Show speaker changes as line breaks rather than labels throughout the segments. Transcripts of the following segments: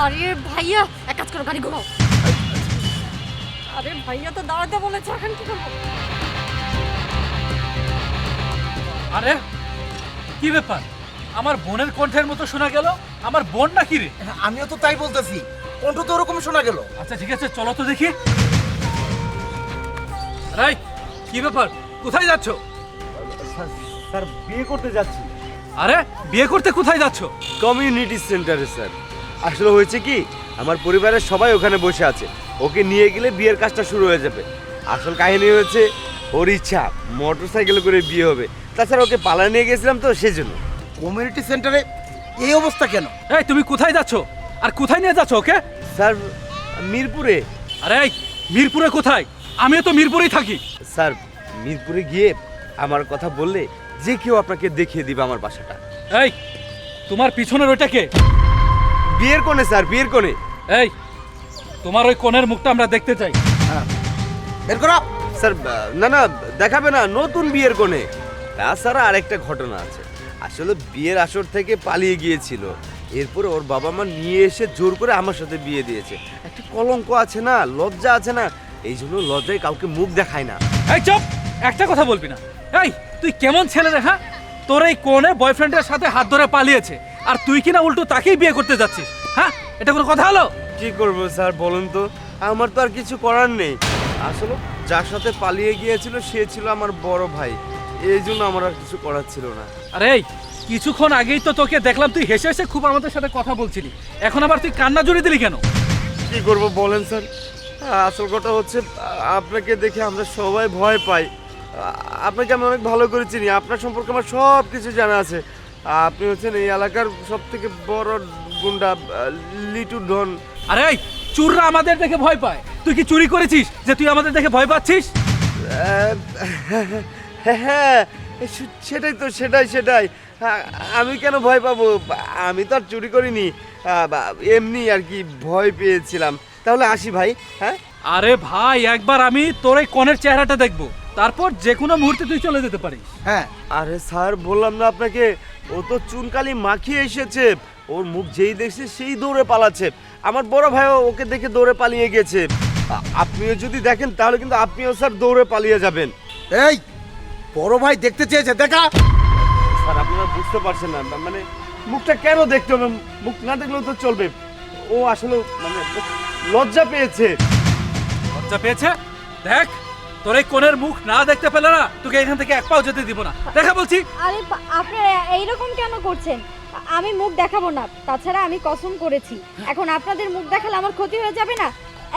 আরে ভাইয়া এক কাজ করো, গাড়ি ঘোরাও। আরে ভাইয়া তো দাঁড়াতে বলেছে, এখন কি করবো?
আরে কি ব্যাপার, আমার বোনের কণ্ঠের মতো শোনা গেল। আমার বোন নাকি রে?
আমিও তো তাই বলতেছি, কণ্ঠ তো ওরকম শোনা গেল।
আচ্ছা ঠিক আছে, চলো তো দেখি। রাই, কি ব্যাপার, কোথায় যাচ্ছ?
স্যার বিয়ে করতে যাচ্ছি।
আরে বিয়ে করতে কোথায় যাচ্ছ?
কমিউনিটি সেন্টারে স্যার। আসলে হয়েছে কি, আমার পরিবারের সবাই ওখানে বসে আছে, ওকে নিয়ে গেলে বিয়ের কাজটা শুরু হয়ে যাবে। আসল কাহিনী হচ্ছে ওর ইচ্ছা মোটর সাইকেলে করে বিয়ে হবে। তাছাড়া ওকে পালা নিয়ে গেছিলাম তো সেজন্য।
কমিউনিটি সেন্টারে এই অবস্থা কেন?
এই তুমি কোথায় যাচ্ছ আর কোথায় নিয়ে যাচ্ছ ওকে?
স্যার মিরপুরে।
আরে এই, মিরপুরে কোথায়? আমিও তো মিরপুরেই থাকি।
স্যার মিরপুরে গিয়ে আমার কথা বললে যে কেউ আপনাকে দেখিয়ে দিবে আমার বাসাটা।
এই তোমার পিছনের ওইটাকে?
বিয়ের কোণে স্যার, বিয়ের কোণে।
এই তোমার ওই কোণের মুখটা আমরা দেখতে চাই।
বের করো।
স্যার না না, দেখাবে না, নতুন বিয়ের কোণে। তাছাড়া আরেকটা ঘটনা আছে। আসলে বিয়ের আসর থেকে পালিয়ে গিয়েছিল, এরপরে ওর বাবা মা নিয়ে এসে জোর করে আমার সাথে বিয়ে দিয়েছে। একটা কলঙ্ক আছে না, লজ্জা আছে না, এই জন্য লজ্জায় কাউকে মুখ দেখায় না।
এই চুপ, একটা কথা বলবি না। এই তুই কেমন ছেলে রে? হ্যাঁ, তোর এই কোণে বয়ফ্রেন্ডের সাথে হাত ধরে পালিয়েছে আর তুই কিনা উল্টো তাকেই বিয়ে করতে যাচ্ছিস? হ্যাঁ, এটা কোনো কথা হলো?
কি করবো স্যার বলুন তো, আমার তো আর কিছু করার নেই। আসলে যার সাথে পালিয়ে গিয়েছিল সে ছিল আমার বড় ভাই, এই জন্য আমার আর কিছু করার ছিল না।
আরে এই কিছুক্ষণ আগেই তো তোকে দেখলাম তুই হেসে হেসে খুব আমাদের সাথে কথা বলছিলি, এখন আবার তুই কান্না জড়িয়ে দিলি কেন?
কি করব বলেন স্যার, আসল কথা হচ্ছে আপনাকে দেখে আমরা সবাই ভয় পাই। আপনাকে আমি অনেক ভালো করে চিনি, আপনার সম্পর্কে আমার সব কিছু জানা আছে। আপনি হচ্ছেন এই এলাকার সব থেকে বড় গুন্ডা, লিটু ডন।
আরে এই চুররা আমাদের দেখে ভয় পায়, তুই কি চুরি করেছিস যে তুই আমাদের দেখে ভয় পাচ্ছিস?
হ্যাঁ সেটাই তো, সেটাই। আমি কেন ভয় পাবো? আমি তো আর চুরি করিনি, এমনি আর কি ভয় পেয়েছিলাম। তাহলে আসি ভাই। হ্যাঁ
আরে ভাই, একবার আমি তোর এই কনের চেহারাটা দেখবো, তারপর যে কোনো মুহূর্তে তুই চলে যেতে পারিস।
হ্যাঁ,
আরে স্যার বললাম না আপনাকে, ও তো চুনকালি মাখিয়ে এসেছে, ওর মুখ যেই দেখছে সেই দৌড়ে পালাচ্ছে। আমার বড় ভাইও ওকে দেখে দৌড়ে পালিয়ে গেছে। আপনিও যদি দেখেন তাহলে কিন্তু আপনিও স্যার দৌড়ে পালিয়ে যাবেন।
এই বড় ভাই দেখতে চেয়েছে, দেখা।
স্যার আপনারা বুঝতে পারছেন না, মানে মুখটা কেন দেখতে হবে? মুখ না দেখলেও তো চলবে। ও আসলে মানে লজ্জা পেয়েছে।
লজ্জা পেয়েছে? দেখ, তোর এই কোণের মুখ না দেখতে পেলে না তোকে এখান থেকে এক পাও যেতে দিব না। দেখা বলছি।
আরে আপনারা এইরকম কেন করছেন? আমি মুখ দেখাবো না, তাছাড়া আমি কসম করেছি এখন আপনাদের মুখ দেখালে আমার ক্ষতি হয়ে যাবে না।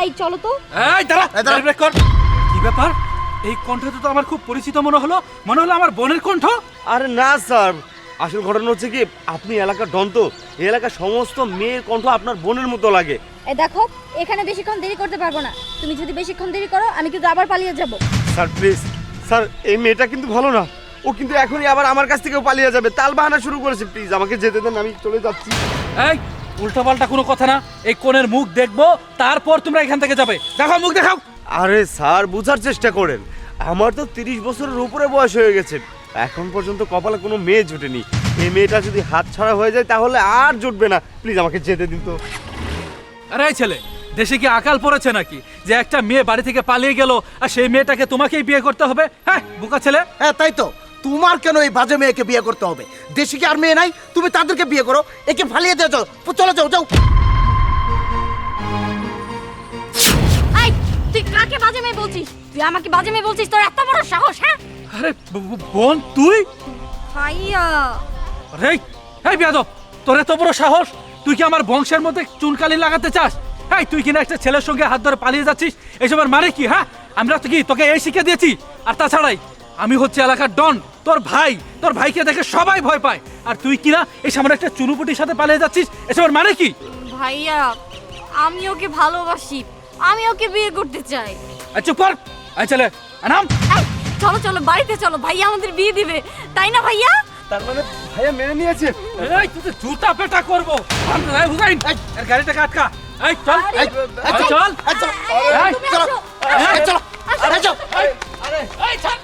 এই চলো তো।
এই দাঁড়া, দাঁড়া, ব্রেক কর। কি ব্যাপার, এই কণ্ঠটা তো আমার খুব পরিচিত মনে হলো আমার বোনের কণ্ঠ।
আরে না স্যার, আসল ঘটনা হচ্ছে কি, আপনি এলাকার ডন তো, এই এলাকার সমস্ত মেয়ের কণ্ঠ আপনার বোনের মতো লাগে।
এই দেখো, এখানে বেশিক্ষণ দেরি করতে পারবো না। তুমি যদি বেশিক্ষণ দেরি করো আমি কিন্তু আবার পালিয়ে যাব।
স্যার প্লিজ, স্যার এই মেয়েটা কিন্তু ভালো না, ও কিন্তু এখনই আবার আমার কাছ থেকেও পালিয়ে যাবে, তাল বাহানা শুরু করেছে। প্লিজ আমাকে যেতে দেন, আমি চলে যাচ্ছি।
এই উল্টাপাল্টা কোনো কথা না, এই কোণের মুখ দেখবো তারপর তোমরা এখান থেকে যাবে। দেখাও, মুখ দেখাও।
আরে স্যার বুঝার চেষ্টা করেন, আমার তো 30 বছরের উপরে বয়স হয়ে গেছে, এখন পর্যন্ত কপালে কোনো মেয়ে জুটেনি। এই মেয়েটা যদি হাত ছাড়া হয়ে যায় তাহলে আর জুটবে না। প্লিজ আমাকে যেতে দিন তো।
আরে এই ছেলে, দেশে কি আকাল পড়েছে নাকি যে একটা মেয়ে বাড়ি থেকে পালিয়ে গেল আর সেই মেয়েটাকে তোমাকেই বিয়ে করতে হবে? হ্যাঁ বোকা ছেলে।
হ্যাঁ তাই তো, তোমার কেন এই বাজে মেয়েকে বিয়ে করতে হবে? দেশে কি আর মেয়ে নাই? তুমি তাদেরকে বিয়ে করো, একে ফালিয়ে দিয়ে যাও। চলো যাও যাও।
এই তুই কাকে বাজে মেয়ে বলছিস? তুই আমাকে বাজে মেয়ে বলছিস? তোর এত বড় সাহস? হ্যাঁ
আরে বোন তুই?
ভাইয়া।
আরে এই বেয়াদব, তোর এত বড় সাহস! তুই কি আমার বংশের মধ্যে চুনকালি লাগাতে চাস? এই তুই কিনা একটা ছেলের সঙ্গে হাত ধরে পালিয়ে যাচ্ছিস, এসবের মানে কি? হ্যাঁ, আমরা তো কি তোকে এই শিক্ষা দিয়েছি? আর তাছাড়াই আমি হচ্ছে এলাকার ডন, তোর ভাইকে দেখে সবাই ভয় পায়, আর তুই কিনা এই সামনে একটা চুনুপুটির সাথে পালিয়ে যাচ্ছিস, এসবের মানে কি?
ভাইয়া, আমি ওকে ভালোবাসি, আমি ওকে বিয়ে করতে চাই।
চুপ কর। এই ছেলে আনাম,
চলো চলো বাড়িতে চলো, ভাইয়া আমাদের বিয়ে দিবে, তাই না ভাইয়া?
তার মানে ভাইয়া মেনে নিয়েছে?
এই তুই জুতা পেটা করবো। হুসাইন, এর গাড়িটাকে আটকা। এই চল, চল,
চলো
এই,
চলো চলো।
এই ছাড়।